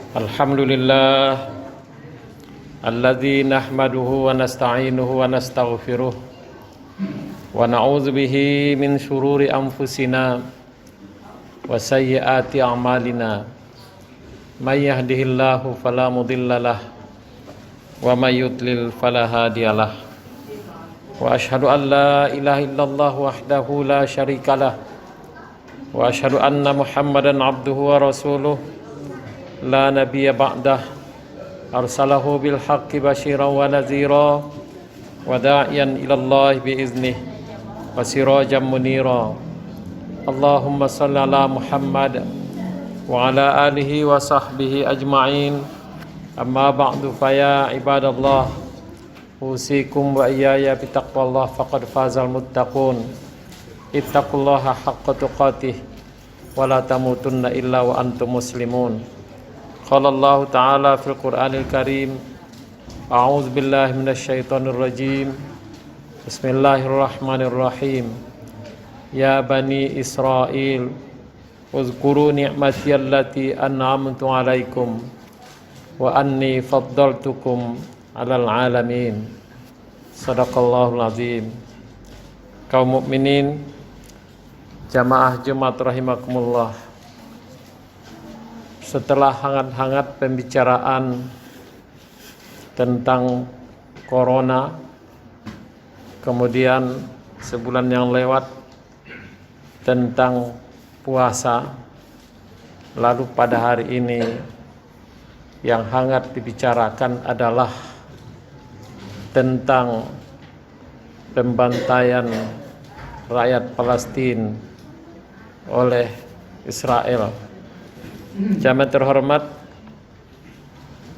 Alhamdulillah alladzi nahmaduhu wa nasta'inuhu wa nastaghfiruh wa na'udzu bihi min syururi anfusina wa sayyiati a'malina may yahdihillahu fala mudhillalah wa may yudlil fala hadiyalah wa asyhadu an la ilaha illallah wahdahu la syarikalah wa asyhadu anna Muhammadan abduhu wa rasuluh la nabiyya ba'dah arsalahu bil haqqi basyiran wa nadhira wa da'iyan ila Allah bi iznih wa sirajan munira. Allahumma shalli ala Muhammad wa ala alihi wa sahbihi ajma'in. Amma ba'du fa ya ibadallah usikum wa iyaya bi taqwallah faqad fazal muttaqun. Ittaqullaha haqqa tuqatih wa la tamutunna illa wa antum muslimun. Qala Allah Ta'ala fil Qur'anil Karim, a'udzu billahi minasy syaithanir rajim. Bismillahirrahmanirrahim. Ya bani Israil, uzkuru ni'mati allati an'amtu 'alaikum wa anni faddaltukum 'alal 'alamin. Shadaqallahul azim. Kaum mukminin, jamaah Jumat rahimakumullah. Setelah hangat-hangat pembicaraan tentang corona, kemudian sebulan yang lewat tentang puasa, lalu pada hari ini yang hangat dibicarakan adalah tentang pembantaian rakyat Palestina oleh Israel. Jamaah terhormat,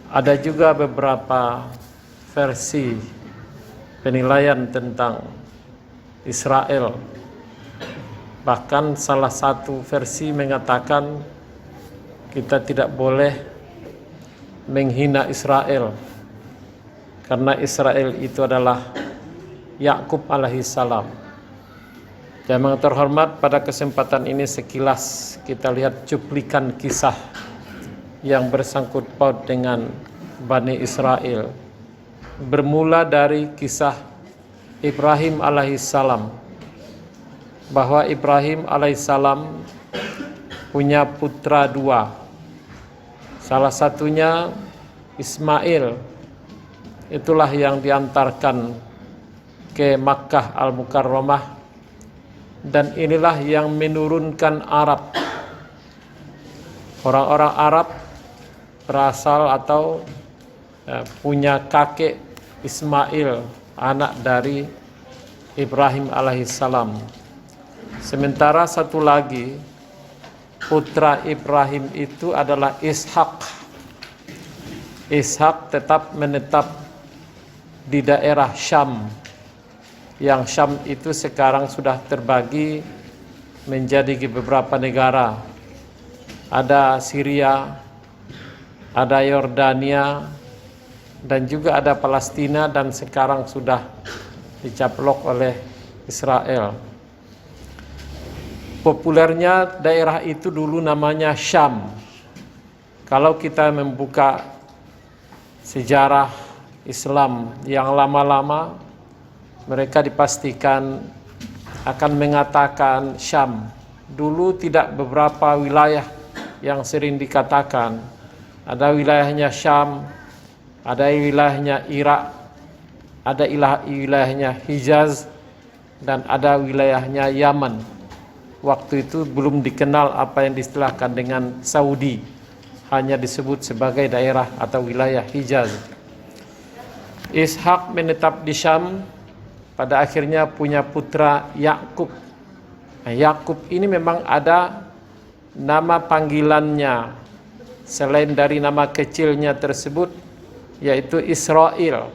ada juga beberapa versi penilaian tentang Israel. Bahkan salah satu versi mengatakan kita tidak boleh menghina Israel karena Israel itu adalah Yakub alaihissalam. Jamaah terhormat, pada kesempatan ini sekilas kita lihat cuplikan kisah yang bersangkut paut dengan Bani Israel. Bermula dari kisah Ibrahim alaihissalam, bahwa Ibrahim alaihissalam punya putra dua. Salah satunya Ismail, itulah yang diantarkan ke Makkah al-Mukarramah. Dan inilah yang menurunkan Arab. Orang-orang Arab berasal atau punya kakek Ismail, anak dari Ibrahim alaihissalam. Sementara satu lagi putra Ibrahim itu adalah Ishak. Ishak tetap menetap di daerah Syam. Yang Syam itu sekarang sudah terbagi menjadi beberapa negara. Ada Syria, ada Yordania, dan juga ada Palestina, dan sekarang sudah dicaplok oleh Israel. Populernya daerah itu dulu namanya Syam. Kalau kita membuka sejarah Islam yang lama-lama, mereka dipastikan akan mengatakan Syam. Dulu tidak beberapa wilayah yang sering dikatakan. Ada wilayahnya Syam, ada wilayahnya Irak, ada wilayahnya Hijaz, dan ada wilayahnya Yaman. Waktu itu belum dikenal apa yang diistilahkan dengan Saudi, hanya disebut sebagai daerah atau wilayah Hijaz. Ishak menetap di Syam, pada akhirnya punya putra Yakub. Nah, Yakub ini memang ada nama panggilannya selain dari nama kecilnya tersebut, yaitu Israel.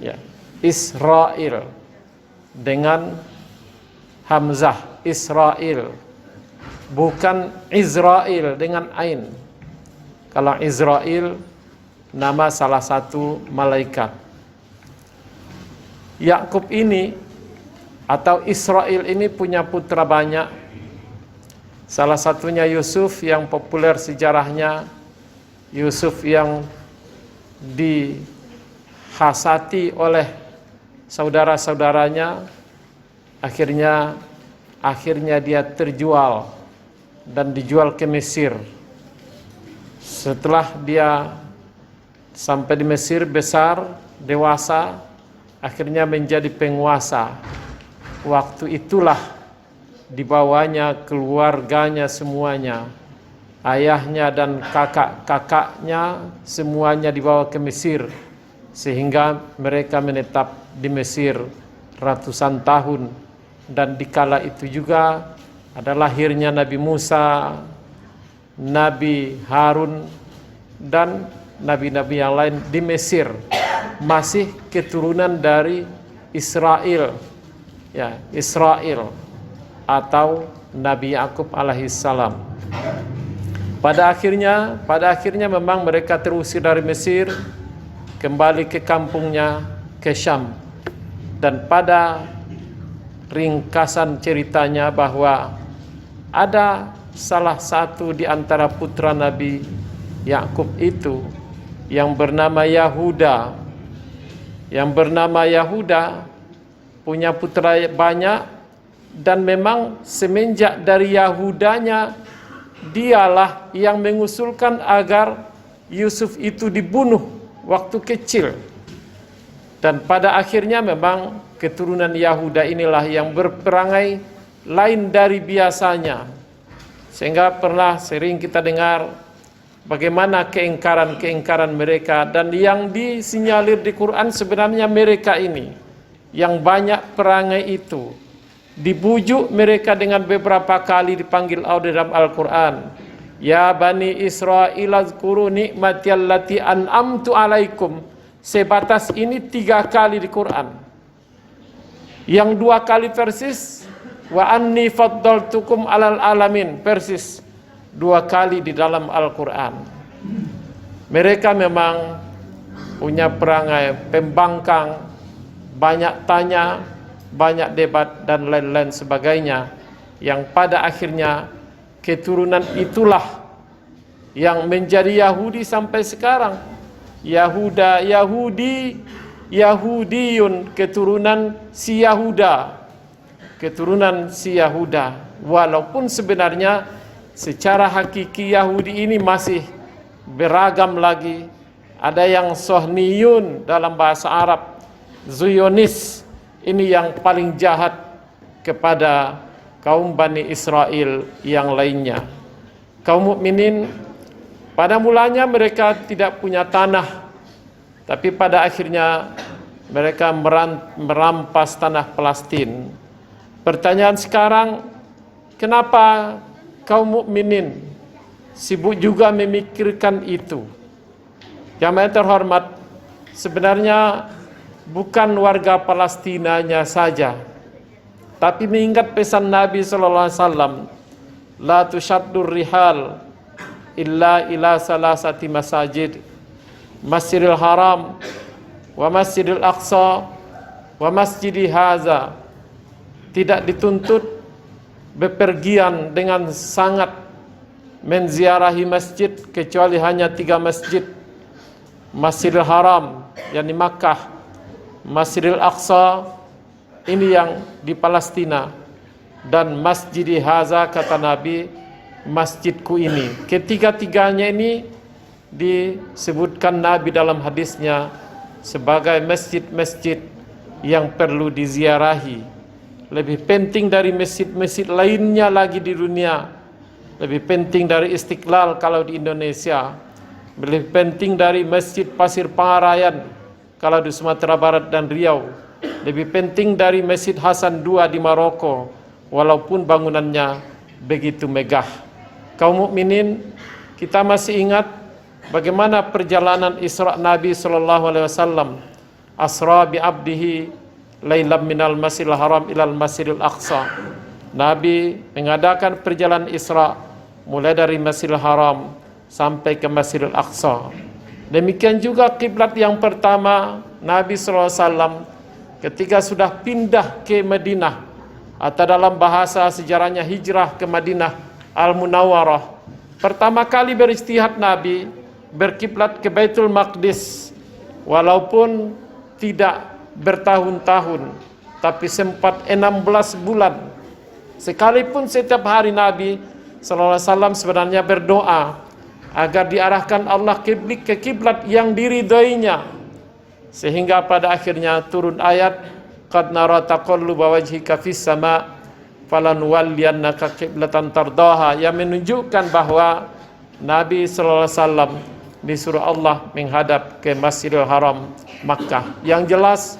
Ya, Israel dengan hamzah, Israel, bukan Israel dengan ain. Kalau Israel nama salah satu malaikat. Yakub ini atau Israel ini punya putra banyak. Salah satunya Yusuf yang populer sejarahnya Yusuf yang dihasati oleh saudara-saudaranya, akhirnya dia terjual dan dijual ke Mesir. Setelah dia sampai di Mesir, besar, dewasa, akhirnya menjadi penguasa. Waktu itulah dibawanya keluarganya semuanya, ayahnya dan kakak-kakaknya semuanya dibawa ke Mesir, sehingga mereka menetap di Mesir ratusan tahun. Dan dikala itu juga ada lahirnya Nabi Musa, Nabi Harun, dan nabi-nabi yang lain di Mesir, masih keturunan dari Israel, ya, Israel atau Nabi Yakub alaihissalam. Pada akhirnya memang mereka terusir dari Mesir, kembali ke kampungnya, ke Syam. Dan pada ringkasan ceritanya bahwa ada salah satu di antara putra Nabi Yakub itu yang bernama Yahuda. Punya putra banyak, dan memang semenjak dari Yahudanya dialah yang mengusulkan agar Yusuf itu dibunuh waktu kecil. Dan pada akhirnya memang keturunan Yahuda inilah yang berperangai lain dari biasanya, sehingga pernah sering kita dengar bagaimana keingkaran mereka. Dan yang disinyalir di Quran sebenarnya mereka ini yang banyak perangai itu. Dibujuk mereka dengan beberapa kali dipanggil Allah dalam Al-Quran. Ya Bani Israel azkuru ni'mati allati an'amtu alaikum. Sebatas ini 3 kali di Quran. Yang 2 kali persis wa anni faddaltukum alal alamin, persis 2 kali di dalam Al-Quran. Mereka memang punya perangai pembangkang, banyak tanya, banyak debat, dan lain-lain sebagainya, yang pada akhirnya keturunan itulah yang menjadi Yahudi sampai sekarang. Yahudiyun, keturunan si Yahuda. Walaupun sebenarnya secara hakiki Yahudi ini masih beragam lagi. Ada yang Sohniyun dalam bahasa Arab, Zionis, ini yang paling jahat kepada kaum Bani Israel yang lainnya. Kaum mukminin pada mulanya mereka tidak punya tanah, tapi pada akhirnya mereka merampas tanah Palestina. Pertanyaan sekarang, kenapa kaum mukminin sibuk juga memikirkan itu? Jamaah terhormat, sebenarnya bukan warga Palestinanya saja, tapi mengingat pesan Nabi sallallahu alaihi wasallam, la tushaddur rihal illa ila salasati masajid, Masjidil Haram wa Masjidil Aqsa wa Masjidi Haza. Tidak dituntut bepergian dengan sangat menziarahi masjid kecuali hanya 3 masjid. Masjidil Haram yang di Makkah, Masjidil Aqsa ini yang di Palestina, dan Masjidi Haza kata Nabi, masjidku ini. Ketiga-tiganya ini disebutkan Nabi dalam hadisnya sebagai masjid-masjid yang perlu diziarahi. Lebih penting dari masjid-masjid lainnya lagi di dunia. Lebih penting dari Istiqlal kalau di Indonesia. Lebih penting dari Masjid Pasir Pangarayan kalau di Sumatera Barat dan Riau. Lebih penting dari Masjid Hasan II di Maroko, walaupun bangunannya begitu megah. Kaum mukminin, kita masih ingat bagaimana perjalanan Isra Nabi sallallahu alaihi wasallam, asra bi abdihi lailam minal masjidil haram ilal masjidil aqsa. Nabi mengadakan perjalanan Isra mulai dari Masjidil Haram sampai ke Masjidil Aqsa. Demikian juga kiblat yang pertama Nabi sallallahu alaihi wasallam ketika sudah pindah ke Madinah, atau dalam bahasa sejarahnya hijrah ke Madinah Al-Munawwarah. Pertama kali berijtihad Nabi berkiblat ke Baitul Maqdis, walaupun tidak bertahun-tahun, tapi sempat 16 bulan. Sekalipun setiap hari Nabi sallallahu alaihi wasallam sebenarnya berdoa agar diarahkan Allah ke kiblat yang diridhoinya, sehingga pada akhirnya turun ayat qad nara taqalluba wajhika fis sama falanuwalliyannaka qiblatan tardaha, yang menunjukkan bahwa Nabi sallallahu alaihi wasallam disuruh Allah menghadap ke Masjidil Haram Makkah. Yang jelas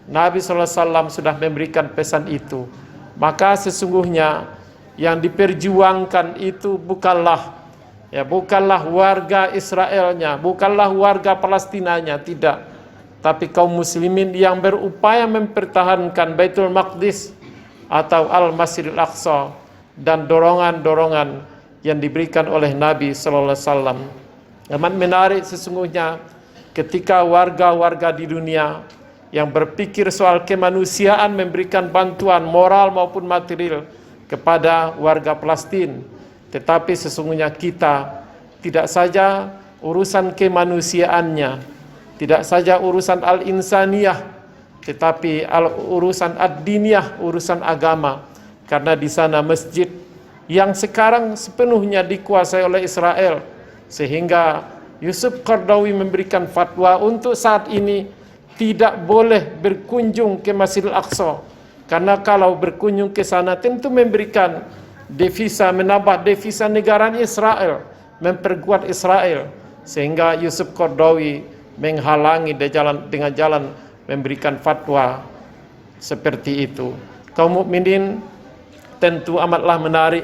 Nabi sallallahu alaihi wasallam sudah memberikan pesan itu. Maka sesungguhnya yang diperjuangkan itu bukanlah warga Israelnya, bukanlah warga Palestinanya, tidak. Tapi kaum muslimin yang berupaya mempertahankan Baitul Maqdis atau Al-Masjidil Aqsa, dan dorongan-dorongan yang diberikan oleh Nabi sallallahu alaihi wasallam. Amat menarik sesungguhnya ketika warga-warga di dunia yang berpikir soal kemanusiaan memberikan bantuan moral maupun material kepada warga Palestina. Tetapi sesungguhnya kita tidak saja urusan kemanusiaannya, tidak saja urusan al-insaniyah, tetapi urusan ad-diniyah, urusan agama. Karena di sana masjid yang sekarang sepenuhnya dikuasai oleh Israel, sehingga Yusuf Qaradawi memberikan fatwa untuk saat ini tidak boleh berkunjung ke Masjidil Aqsa, karena kalau berkunjung ke sana tentu memberikan devisa, menambah devisa negara Israel, memperkuat Israel, sehingga Yusuf Qaradawi menghalangi dengan jalan memberikan fatwa seperti itu. Kaum mukminin tentu amatlah menarik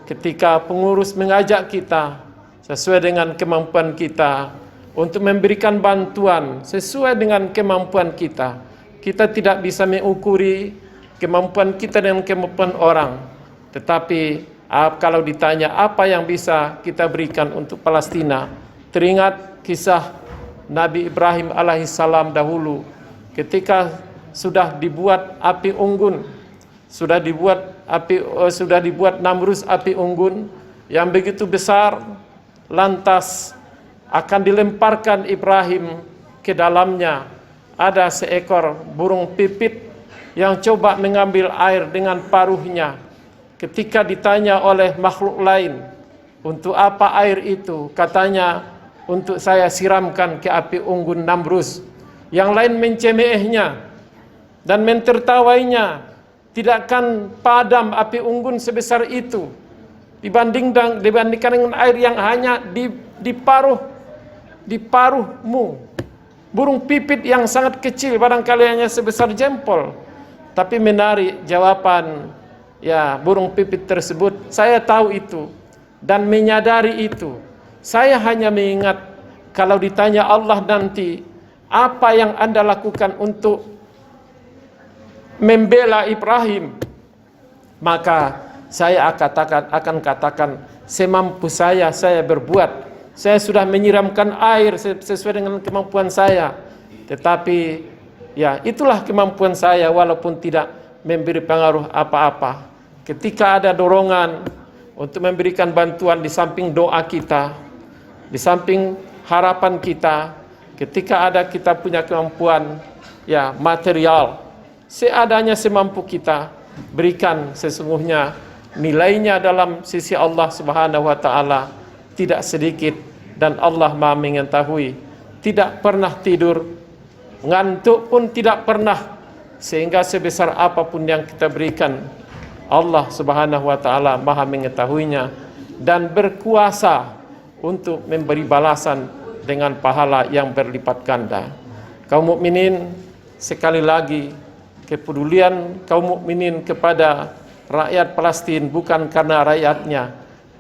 ketika pengurus mengajak kita sesuai dengan kemampuan kita untuk memberikan bantuan sesuai dengan kemampuan kita. Kita tidak bisa mengukuri kemampuan kita dengan kemampuan orang. Tetapi kalau ditanya apa yang bisa kita berikan untuk Palestina, teringat kisah Nabi Ibrahim alaihissalam dahulu ketika sudah dibuat api unggun, sudah dibuat Namrus api unggun yang begitu besar, lantas akan dilemparkan Ibrahim ke dalamnya. Ada seekor burung pipit yang coba mengambil air dengan paruhnya. Ketika ditanya oleh makhluk lain, untuk apa air itu? Katanya, untuk saya siramkan ke api unggun Namrus. Yang lain mencemehnya dan mentertawainya. Tidak akan padam api unggun sebesar itu dibandingkan dengan air yang hanya di paruhmu. Burung pipit yang sangat kecil, barangkali hanya sebesar jempol. Tapi menarik jawaban burung pipit tersebut. Saya tahu itu dan menyadari itu. Saya hanya mengingat kalau ditanya Allah nanti, apa yang Anda lakukan untuk membela Ibrahim? Maka saya akan katakan semampu saya berbuat. Saya sudah menyiramkan air sesuai dengan kemampuan saya. Tetapi itulah kemampuan saya, walaupun tidak memberi pengaruh apa-apa. Ketika ada dorongan untuk memberikan bantuan di samping doa kita, di samping harapan kita, ketika ada kita punya kemampuan material, seadanya semampu kita berikan, sesungguhnya nilainya dalam sisi Allah Subhanahu wa taala tidak sedikit, dan Allah Maha mengetahui. Tidak pernah tidur, ngantuk pun tidak pernah, sehingga sebesar apapun yang kita berikan, Allah Subhanahu wa taala Maha mengetahuinya dan berkuasa untuk memberi balasan dengan pahala yang berlipat ganda. Kaum mukminin, sekali lagi kepedulian kaum mukminin kepada rakyat Palestina bukan karena rakyatnya,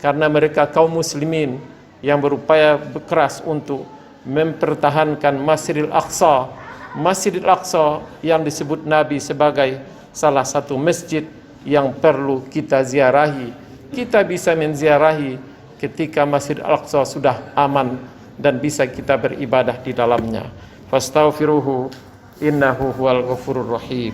karena mereka kaum muslimin yang berupaya keras untuk mempertahankan Masjidil Aqsa. Masjidil Aqsa yang disebut Nabi sebagai salah satu masjid yang perlu kita ziarahi. Kita bisa menziarahi ketika Masjidil Aqsa sudah aman dan bisa kita beribadah di dalamnya. Fastaghfiruhu innahu huwal ghafurur rahim.